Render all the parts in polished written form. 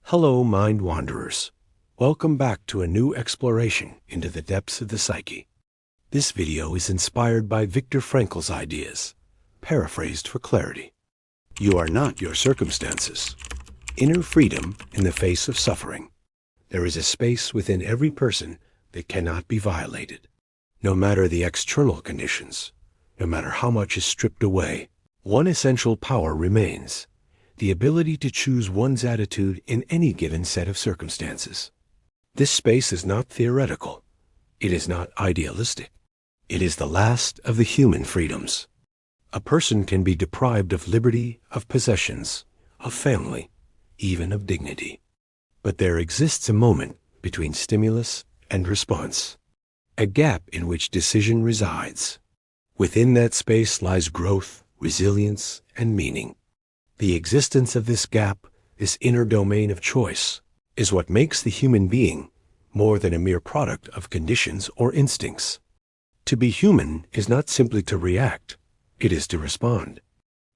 Hello, mind wanderers. Welcome back to a new exploration into the depths of the psyche. This video is inspired by Viktor Frankl's ideas, paraphrased for clarity. You are not your circumstances. Inner freedom in the face of suffering. There is a space within every person that cannot be violated. No matter the external conditions, no matter how much is stripped away, one essential power remains: the ability to choose one's attitude in any given set of circumstances. This space is not theoretical. It is not idealistic. It is the last of the human freedoms. A person can be deprived of liberty, of possessions, of family, even of dignity. But there exists a moment between stimulus and response, a gap in which decision resides. Within that space lies growth, resilience, and meaning. The existence of this gap, this inner domain of choice, is what makes the human being more than a mere product of conditions or instincts. To be human is not simply to react, it is to respond.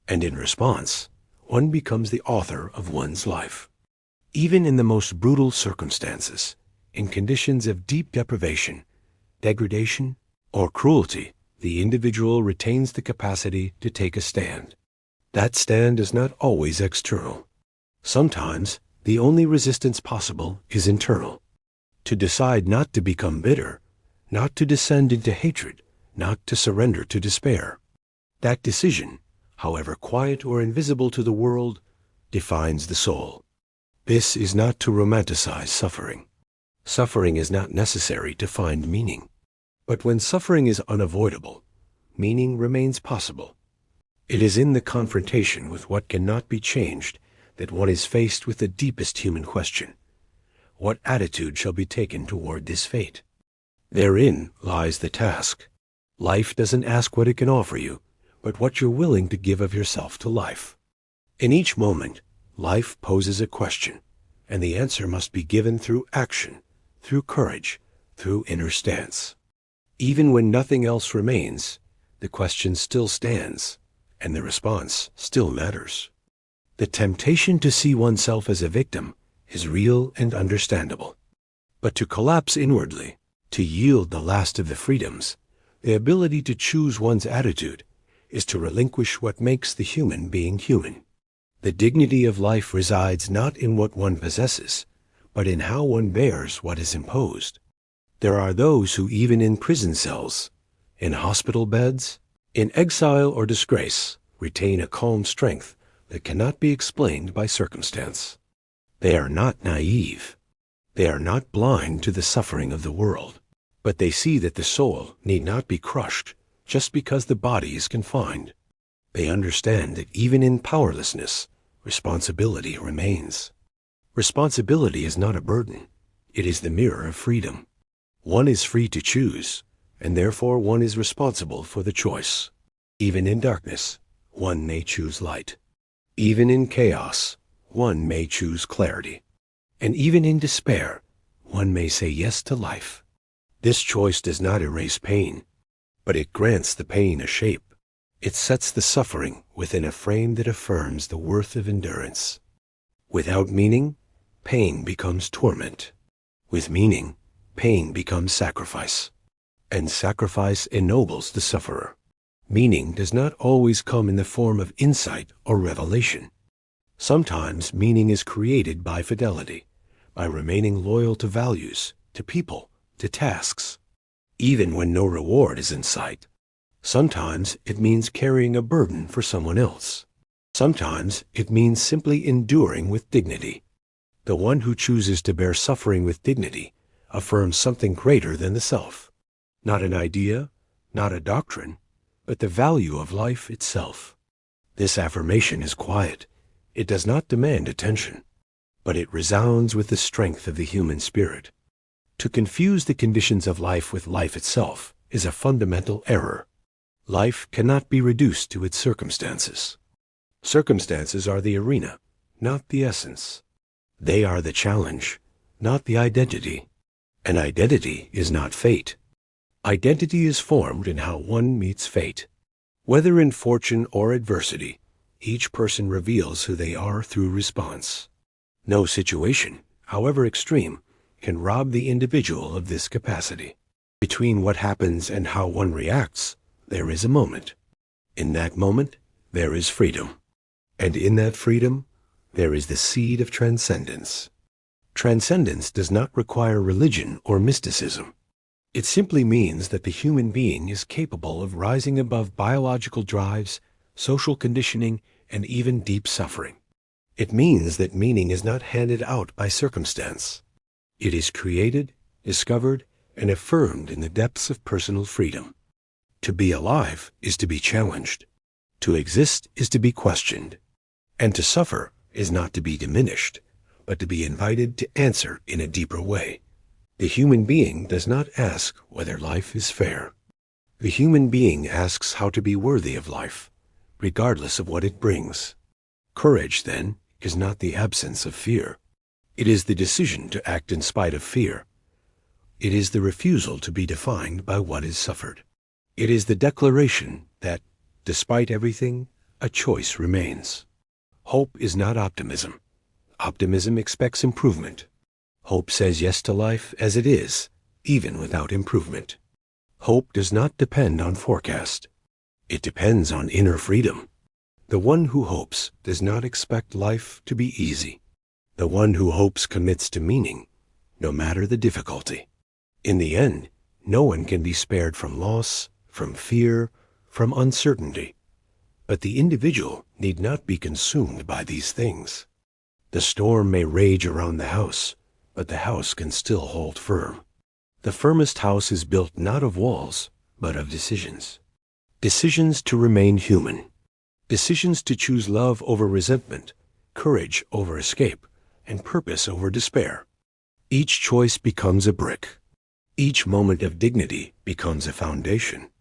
And in response, one becomes the author of one's life. Even in the most brutal circumstances, in conditions of deep deprivation, degradation, or cruelty, the individual retains the capacity to take a stand. That stand is not always external. Sometimes, the only resistance possible is internal. To decide not to become bitter, not to descend into hatred, not to surrender to despair. That decision, however quiet or invisible to the world, defines the soul. This is not to romanticize suffering. Suffering is not necessary to find meaning. But when suffering is unavoidable, meaning remains possible. It is in the confrontation with what cannot be changed that one is faced with the deepest human question: what attitude shall be taken toward this fate? Therein lies the task. Life doesn't ask what it can offer you, but what you're willing to give of yourself to life. In each moment, life poses a question, and the answer must be given through action, through courage, through inner stance. Even when nothing else remains, the question still stands, and the response still matters. The temptation to see oneself as a victim is real and understandable. But to collapse inwardly, to yield the last of the freedoms, the ability to choose one's attitude, is to relinquish what makes the human being human. The dignity of life resides not in what one possesses, but in how one bears what is imposed. There are those who, even in prison cells, in hospital beds, in exile or disgrace, retain a calm strength that cannot be explained by circumstance. They are not naive. They are not blind to the suffering of the world, but they see that the soul need not be crushed just because the body is confined. They understand that even in powerlessness, responsibility remains. Responsibility is not a burden. It is the mirror of freedom. One is free to choose, and therefore one is responsible for the choice. Even in darkness, one may choose light. Even in chaos, one may choose clarity. And even in despair, one may say yes to life. This choice does not erase pain, but it grants the pain a shape. It sets the suffering within a frame that affirms the worth of endurance. Without meaning, pain becomes torment. With meaning, pain becomes sacrifice. And sacrifice ennobles the sufferer. Meaning does not always come in the form of insight or revelation. Sometimes meaning is created by fidelity, by remaining loyal to values, to people, to tasks, even when no reward is in sight. Sometimes it means carrying a burden for someone else. Sometimes it means simply enduring with dignity. The one who chooses to bear suffering with dignity affirms something greater than the self. Not an idea, not a doctrine, but the value of life itself. This affirmation is quiet. It does not demand attention, but it resounds with the strength of the human spirit. To confuse the conditions of life with life itself is a fundamental error. Life cannot be reduced to its circumstances. Circumstances are the arena, not the essence. They are the challenge, not the identity. And identity is not fate. Identity is formed in how one meets fate. Whether in fortune or adversity, each person reveals who they are through response. No situation, however extreme, can rob the individual of this capacity. Between what happens and how one reacts, there is a moment. In that moment, there is freedom. And in that freedom, there is the seed of transcendence. Transcendence does not require religion or mysticism. It simply means that the human being is capable of rising above biological drives, social conditioning, and even deep suffering. It means that meaning is not handed out by circumstance. It is created, discovered, and affirmed in the depths of personal freedom. To be alive is to be challenged. To exist is to be questioned. And to suffer is not to be diminished, but to be invited to answer in a deeper way. The human being does not ask whether life is fair. The human being asks how to be worthy of life, regardless of what it brings. Courage, then, is not the absence of fear. It is the decision to act in spite of fear. It is the refusal to be defined by what is suffered. It is the declaration that, despite everything, a choice remains. Hope is not optimism. Optimism expects improvement. Hope says yes to life as it is, even without improvement. Hope does not depend on forecast. It depends on inner freedom. The one who hopes does not expect life to be easy. The one who hopes commits to meaning, no matter the difficulty. In the end, no one can be spared from loss, from fear, from uncertainty. But the individual need not be consumed by these things. The storm may rage around the house, but the house can still hold firm. The firmest house is built not of walls, but of decisions. Decisions to remain human. Decisions to choose love over resentment, courage over escape, and purpose over despair. Each choice becomes a brick. Each moment of dignity becomes a foundation.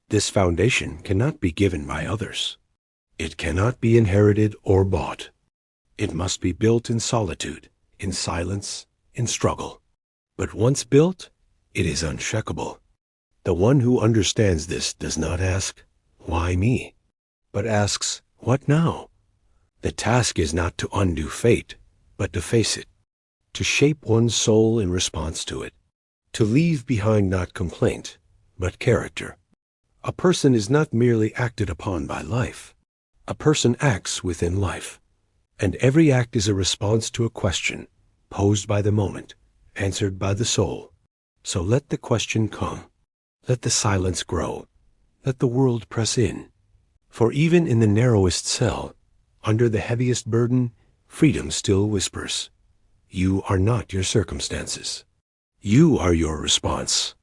This foundation cannot be given by others. It cannot be inherited or bought. It must be built in solitude, in silence, in struggle. But once built, it is unshakable. The one who understands this does not ask, "Why me?" but asks, "What now?" The task is not to undo fate, but to face it, to shape one's soul in response to it, to leave behind not complaint, but character. A person is not merely acted upon by life. A person acts within life, and every act is a response to a question, posed by the moment, answered by the soul. So let the question come. Let the silence grow. Let the world press in. For even in the narrowest cell, under the heaviest burden, freedom still whispers, "You are not your circumstances. You are your response."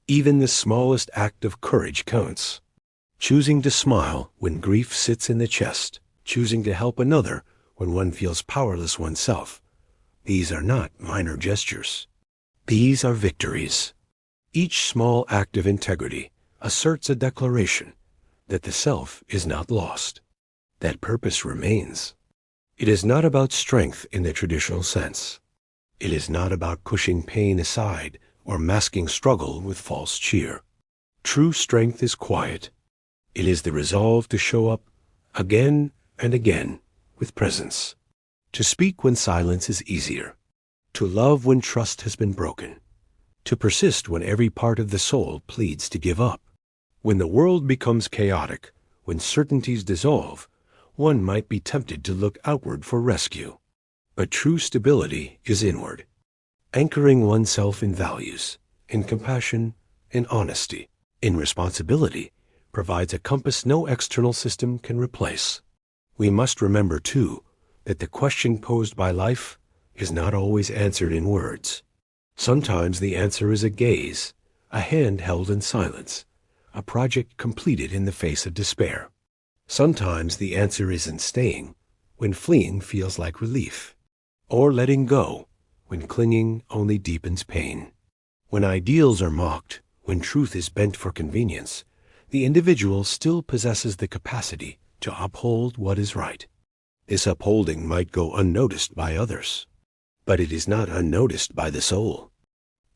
Even the smallest act of courage counts. Choosing to smile when grief sits in the chest, choosing to help another when one feels powerless oneself. These are not minor gestures. These are victories. Each small act of integrity asserts a declaration that the self is not lost, that purpose remains. It is not about strength in the traditional sense. It is not about pushing pain aside or masking struggle with false cheer. True strength is quiet. It is the resolve to show up again and again with presence, to speak when silence is easier, to love when trust has been broken, to persist when every part of the soul pleads to give up. When the world becomes chaotic, when certainties dissolve, one might be tempted to look outward for rescue. But true stability is inward, anchoring oneself in values, in compassion, in honesty, in responsibility, provides a compass no external system can replace. We must remember, too, that the question posed by life is not always answered in words. Sometimes the answer is a gaze, a hand held in silence, a project completed in the face of despair. Sometimes the answer is in staying, when fleeing feels like relief, or letting go, when clinging only deepens pain. When ideals are mocked, when truth is bent for convenience, the individual still possesses the capacity to uphold what is right. This upholding might go unnoticed by others, but it is not unnoticed by the soul.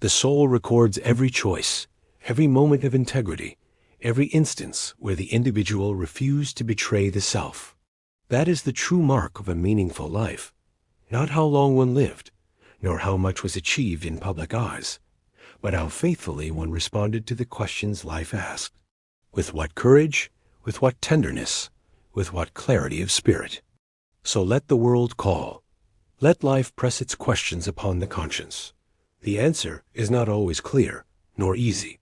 The soul records every choice, every moment of integrity, every instance where the individual refused to betray the self. That is the true mark of a meaningful life, Not how long one lived, nor how much was achieved in public eyes, but how faithfully one responded to the questions life asked. With what courage, with what tenderness, with what clarity of spirit. So let the world call. Let life press its questions upon the conscience. The answer is not always clear, nor easy,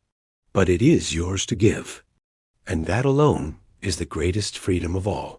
but it is yours to give. And that alone is the greatest freedom of all.